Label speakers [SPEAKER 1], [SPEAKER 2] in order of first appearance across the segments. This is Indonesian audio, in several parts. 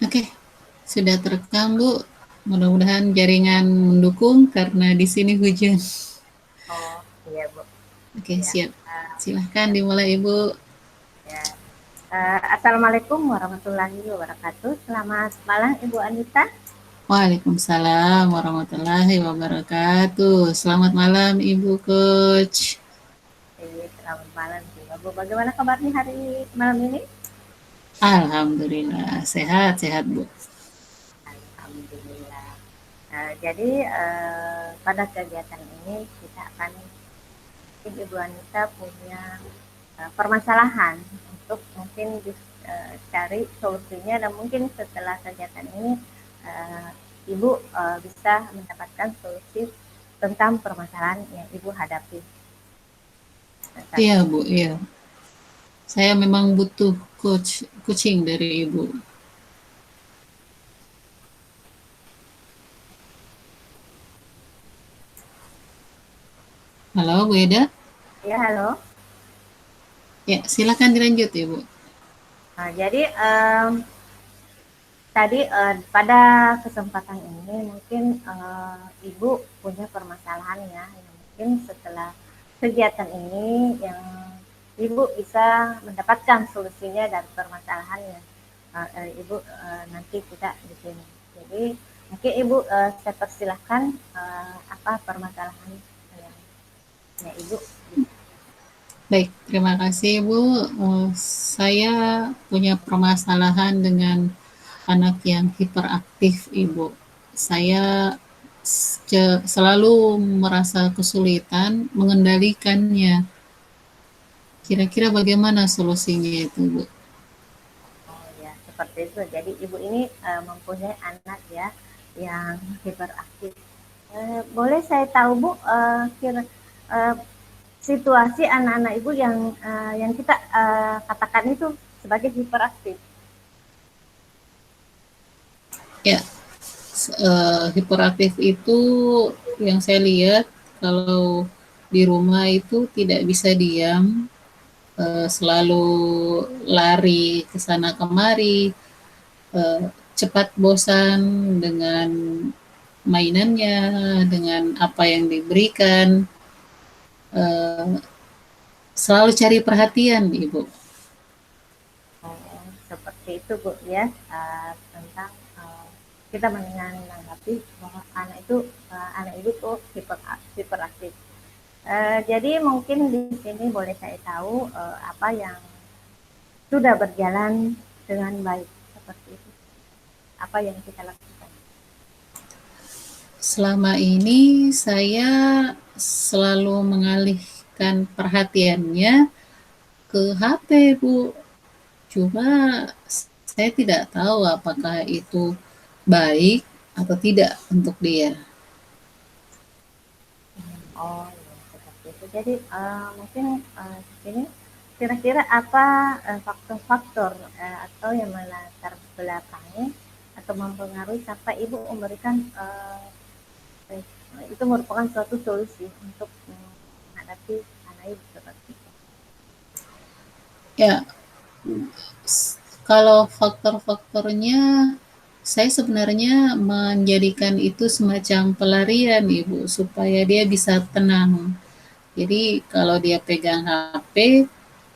[SPEAKER 1] Oke, sudah terekam Bu. Mudah-mudahan jaringan mendukung karena di sini hujan.
[SPEAKER 2] Oh, iya Bu.
[SPEAKER 1] Oke,
[SPEAKER 2] Ya,
[SPEAKER 1] siap.
[SPEAKER 2] eh,
[SPEAKER 1] Silahkan
[SPEAKER 2] ya,
[SPEAKER 1] dimulai Ibu.
[SPEAKER 2] ya. Assalamualaikum warahmatullahi wabarakatuh. Selamat malam Ibu Anita.
[SPEAKER 1] Waalaikumsalam warahmatullahi wabarakatuh. Selamat malam Ibu Coach.
[SPEAKER 2] Selamat malam juga Bu. Bagaimana kabarnya hari malam ini?
[SPEAKER 1] Alhamdulillah sehat-sehat Bu.
[SPEAKER 2] Alhamdulillah. Jadi pada kegiatan ini kita akan mungkin Ibu Anita punya permasalahan untuk mungkin cari solusinya dan mungkin setelah kegiatan ini uh, Ibu bisa mendapatkan solusi tentang permasalahan yang Ibu hadapi saat
[SPEAKER 1] Iya
[SPEAKER 2] ini.
[SPEAKER 1] Bu, iya. Saya memang butuh coaching dari Ibu. Halo Bu Eda.
[SPEAKER 2] Ya, halo.
[SPEAKER 1] Ya, silakan dilanjut Ibu.
[SPEAKER 2] Jadi tadi pada kesempatan ini mungkin Ibu punya permasalahan ya, yang mungkin setelah kegiatan ini yang Ibu bisa mendapatkan solusinya dari permasalahannya. Ibu nanti kita di sini. Jadi mungkin Ibu saya persilahkan apa permasalahan yang Ibu.
[SPEAKER 1] Baik, terima kasih Bu. Saya punya permasalahan dengan anak yang hiperaktif Ibu. Saya selalu merasa kesulitan mengendalikannya. Kira-kira bagaimana solusinya itu Bu?
[SPEAKER 2] Oh ya, seperti itu. Jadi Ibu ini mempunyai anak ya yang hiperaktif. Boleh saya tahu Bu kira situasi anak-anak Ibu yang kita katakan itu sebagai hiperaktif.
[SPEAKER 1] Ya, hiperaktif itu yang saya lihat kalau di rumah itu tidak bisa diam, selalu lari ke sana kemari, cepat bosan dengan mainannya, dengan apa yang diberikan, selalu cari perhatian Ibu.
[SPEAKER 2] Oh, seperti itu Bu ya, tentang kita menanggapi bahwa anak itu anak Ibu tuh hiperaktif. Jadi mungkin di sini boleh saya tahu apa yang sudah berjalan dengan baik seperti itu. Apa yang kita lakukan?
[SPEAKER 1] Selama ini saya selalu mengalihkan perhatiannya ke HP Bu. Cuma saya tidak tahu apakah itu baik atau tidak untuk dia.
[SPEAKER 2] Oh, ya, seperti itu. Jadi mungkin di sini kira-kira apa faktor-faktor atau yang melatar belakangi atau mempengaruhi sampai Ibu memberikan itu merupakan suatu solusi untuk menghadapi anak Ibu seperti itu.
[SPEAKER 1] Ya, kalau faktor-faktornya saya sebenarnya menjadikan itu semacam pelarian Ibu supaya dia bisa tenang. Jadi kalau dia pegang HP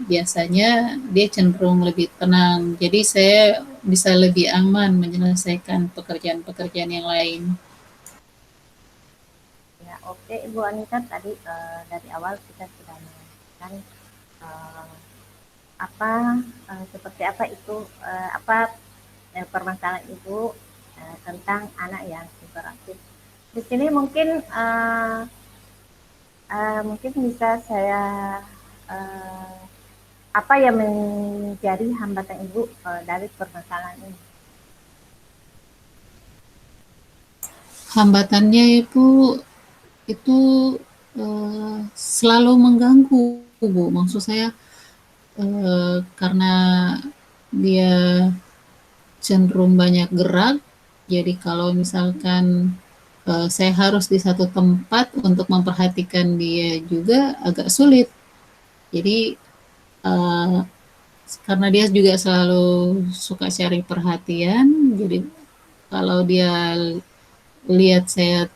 [SPEAKER 1] biasanya dia cenderung lebih tenang. Jadi saya bisa lebih aman menyelesaikan pekerjaan-pekerjaan yang lain.
[SPEAKER 2] Ya, oke Ibu Anita, tadi dari awal kita sudah menjelaskan eh, apa seperti apa itu apa permasalahan Ibu tentang anak yang hiperaktif. Di sini mungkin mungkin bisa saya uh, apa yang menjadi hambatan Ibu dari permasalahan ini?
[SPEAKER 1] Hambatannya itu selalu mengganggu Bu. Maksud saya karena dia cenderung banyak gerak, jadi kalau misalkan saya harus di satu tempat untuk memperhatikan dia juga agak sulit. Jadi uh, karena dia juga selalu suka cari perhatian, jadi kalau dia lihat saya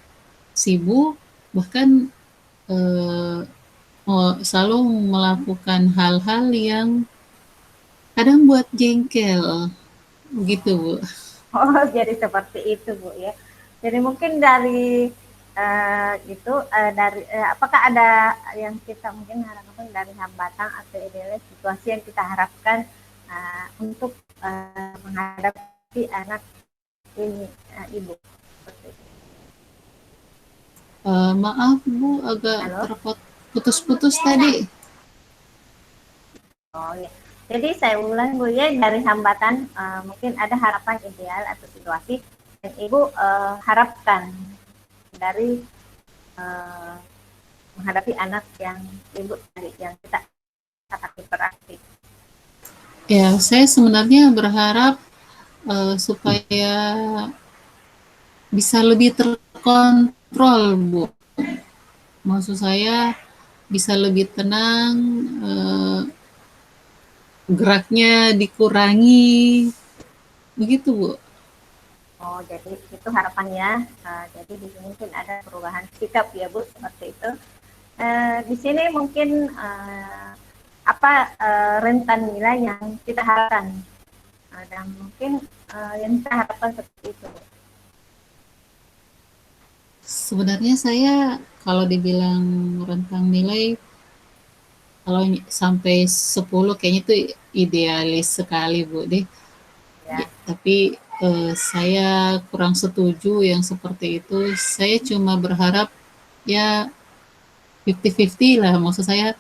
[SPEAKER 1] sibuk, bahkan eh, selalu melakukan hal-hal yang kadang buat jengkel, begitu Bu.
[SPEAKER 2] Oh, jadi seperti itu, Bu, ya. Jadi mungkin dari itu dari apakah ada yang kita mungkin harapkan dari hambatan atau idealis situasi yang kita harapkan untuk menghadapi anak ini Ibu?
[SPEAKER 1] Maaf Bu, agak
[SPEAKER 2] Halo?
[SPEAKER 1] terputus-putus tadi.
[SPEAKER 2] Oh, ya. Jadi saya ulang Bu ya, dari hambatan mungkin ada harapan ideal atau situasi yang Ibu harapkan dari eh, menghadapi anak yang Ibu tadi yang kita katakan hiperaktif.
[SPEAKER 1] Ya, saya sebenarnya berharap supaya bisa lebih terkontrol, Bu. Maksud saya bisa lebih tenang, geraknya dikurangi, begitu Bu.
[SPEAKER 2] Oh, jadi itu harapannya. Jadi di sini mungkin ada perubahan sikap ya Bu, seperti itu. Di sini mungkin apa rentan nilai yang kita harapkan dan mungkin yang kita harapkan seperti itu.
[SPEAKER 1] Sebenarnya saya kalau dibilang rentang nilai, kalau sampai 10 kayaknya itu idealis sekali Bu deh. Ya,
[SPEAKER 2] Ya.
[SPEAKER 1] tapi saya kurang setuju yang seperti itu. Saya cuma berharap ya 50-50 lah. Maksud saya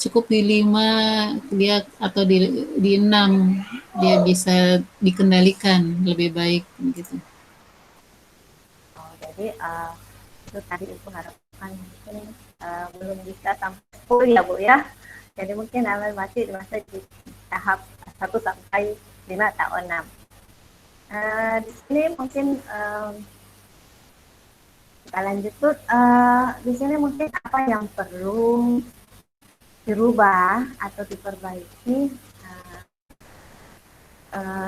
[SPEAKER 1] cukup di 5 dia atau di 6 dia bisa dikendalikan lebih baik gitu.
[SPEAKER 2] Oh, jadi itu tadi Ibu harapkan mungkin belum bisa sampai 10 ya Bu ya. Jadi mungkin masih di tahap 1 sampai 5 atau 6. Di sini mungkin kita lanjut tuh di sini mungkin apa yang perlu dirubah atau diperbaiki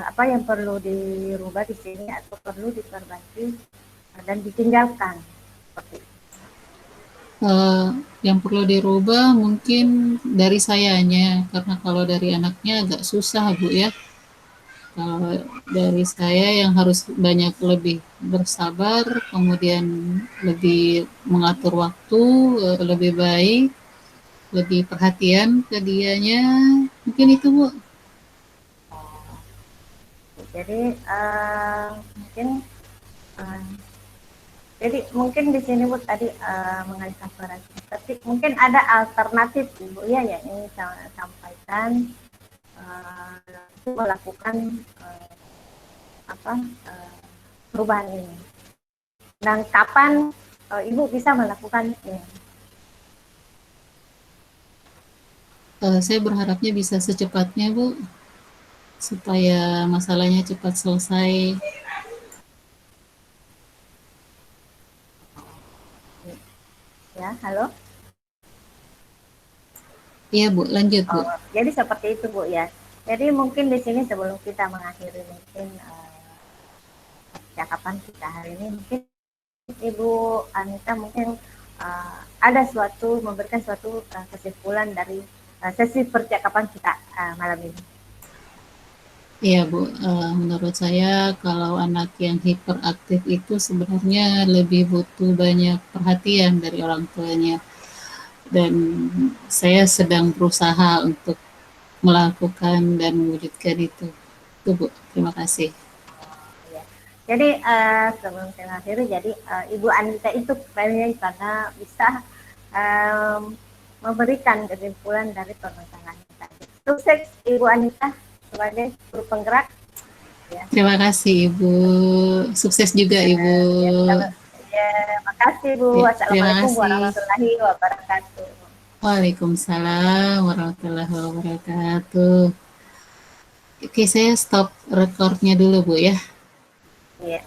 [SPEAKER 2] apa yang perlu dirubah di sini atau perlu diperbaiki dan ditinggalkan seperti itu.
[SPEAKER 1] Eh, yang perlu dirubah mungkin dari sayanya, karena kalau dari anaknya agak susah Bu ya. Kalau dari saya yang harus banyak lebih bersabar, kemudian lebih mengatur waktu, lebih baik, lebih perhatian ke dianya, mungkin itu Bu.
[SPEAKER 2] Jadi mungkin uh, jadi mungkin di sini Bu tadi mengalihkan suara, tapi mungkin ada alternatif Bu ya yang ingin saya sampaikan untuk melakukan apa perubahan ini dan kapan Ibu bisa melakukan ini.
[SPEAKER 1] Saya berharapnya bisa secepatnya Bu, supaya masalahnya cepat selesai.
[SPEAKER 2] Ya, halo.
[SPEAKER 1] Iya Bu, lanjut Bu.
[SPEAKER 2] Oh, jadi seperti itu Bu ya. Jadi mungkin di sini sebelum kita mengakhiri mungkin percakapan kita hari ini, mungkin Ibu Anita mungkin ada memberikan suatu kesimpulan dari sesi percakapan kita malam ini.
[SPEAKER 1] Iya Bu, menurut saya kalau anak yang hiperaktif itu sebenarnya lebih butuh banyak perhatian dari orang tuanya. Dan saya sedang berusaha untuk melakukan dan mewujudkan itu. Itu Bu, terima kasih.
[SPEAKER 2] Ya. Jadi sebelum saya mengakhiri, jadi Ibu Anita itu kayaknya karena bisa um, memberikan kesimpulan dari perbincangan kita. Sukses Ibu Anita sebagai guru penggerak. Ya.
[SPEAKER 1] Terima kasih Ibu, sukses juga Ibu.
[SPEAKER 2] Ya, ya, makasih Bu.
[SPEAKER 1] Ya, terima
[SPEAKER 2] Assalamualaikum
[SPEAKER 1] kasih.
[SPEAKER 2] warahmatullahi wabarakatuh.
[SPEAKER 1] Waalaikumsalam warahmatullahi wabarakatuh. Oke, saya stop recordnya dulu Bu ya.
[SPEAKER 2] Ya.